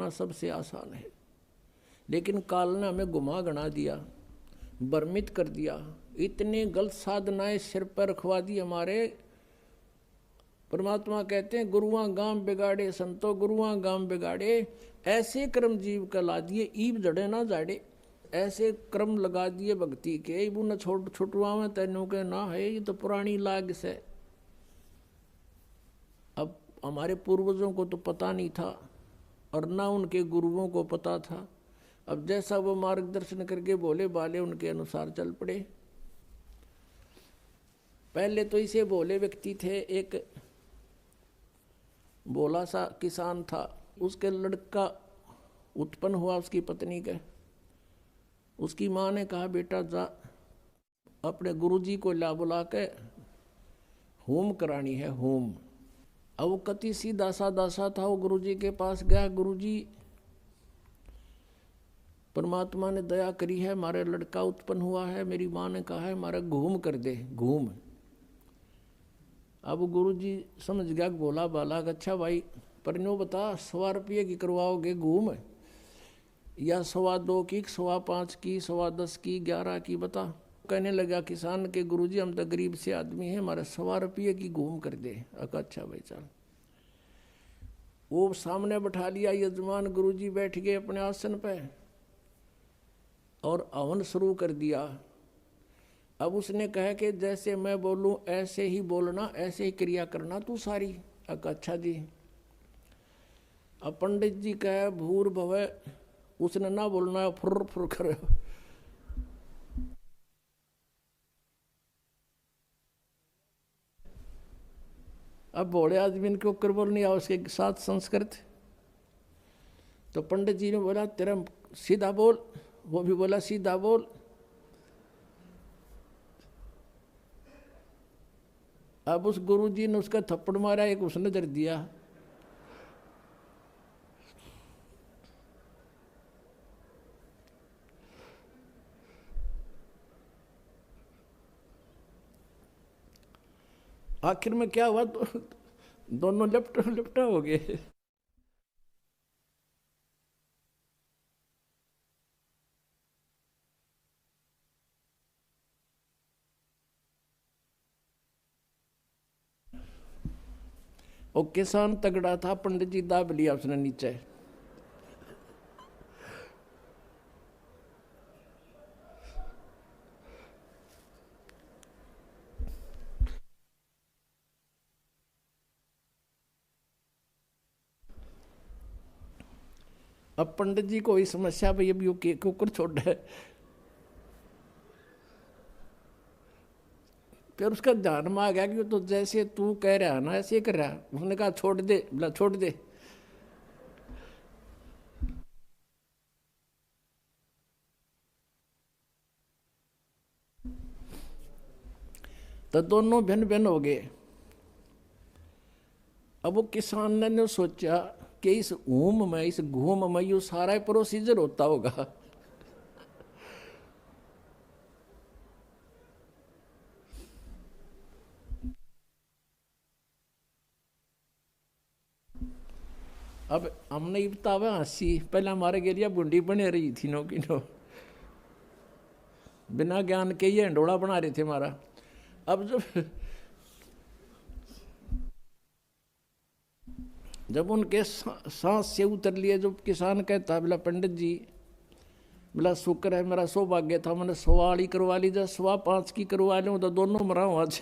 करना सबसे आसान है, लेकिन काल ने हमें गुमा गना दिया, भ्रमित कर दिया, इतने गलत साधनाएं सिर पर रखवा दी हमारे। परमात्मा कहते हैं गुरुआं गांव बिगाड़े संतो गुरुआं गांव बिगाड़े, ऐसे कर्म जीव का ला दिए ईब जड़े ना जाड़े, ऐसे क्रम लगा दिए भक्ति के, इबू न छोट छुटवा में तेनों के ना है, ये तो पुरानी लाग से। अब हमारे पूर्वजों को तो पता नहीं था और ना उनके गुरुओं को पता था। अब जैसा वो मार्गदर्शन करके बोले बाले उनके अनुसार चल पड़े। पहले तो इसे बोले व्यक्ति थे, एक भोला सा किसान था, उसके लड़का उत्पन्न हुआ उसकी पत्नी के। उसकी माँ ने कहा बेटा जा अपने गुरुजी को ला बुला के होम करानी है, होम। अब वो कति सीधा सादा सा था, वो गुरुजी के पास गया, गुरुजी परमात्मा ने दया करी है, हमारे लड़का उत्पन्न हुआ है, मेरी माँ ने कहा है हमारा घूम कर दे, घूम। अब गुरुजी समझ गया बोला बाला, अच्छा भाई पर नो बता 100 रुपये की करवाओगे घूम, या 2.25 की, 5.25 की, 10.25 की, 11 की, बता। कहने लगा किसान के गुरुजी हम तो गरीब से आदमी हैं, हमारे 100 रुपये की घूम कर दे। अच्छा भाई चल। वो सामने बैठा लिया यजमान, गुरुजी बैठ गए अपने आसन पे और हवन शुरू कर दिया। अब उसने कहा कि जैसे मैं बोलूं ऐसे ही बोलना, ऐसे ही क्रिया करना तू सारी। अच्छा जी। अब पंडित जी कहे भूर भवे, उसने ना बोलना है, फुर फुर करे। अब बोले आदमी के ऊपर बोलनी आ उसके साथ संस्कृत। तो पंडित जी ने बोला तेरा सीधा बोल, वो भी बोला सीधा बोल। अब उस गुरुजी ने उसका थप्पड़ मारा, एक उसने दर दिया। आखिर में क्या हुआ, दोनों लिपटा हो गए। और किसान तगड़ा था, पंडित जी दाब लिया उसने नीचे। अब पंडित जी को ही समस्या भाई अब यू के कुकर छोड़ है। फिर उसका ध्यान में आ गया कि तो जैसे तू कह रहा है ना ऐसे ही कर रहा है। उसने कहा छोड़ दे, बोला छोड़ दे। तो दोनों भिन्न भिन्न हो गए। अब वो किसान ने सोचा कि इस ऊम में, इस घूम में यू सारा प्रोसीजर होता होगा। अब हमने बतावा हंसी, पहले हमारे गेलिया बुंडी बने रही थी नो की नो, बिना ज्ञान के ये हंडोड़ा बना रहे थे हमारा। अब जब उनके सांस से उतर लिए, जो किसान कहता बोला पंडित जी, बोला शुक्र है मेरा सौभाग्य था, मैंने 100 वाली करवा ली, जब 5.25 की करवा लूँ तो दोनों मरा आज।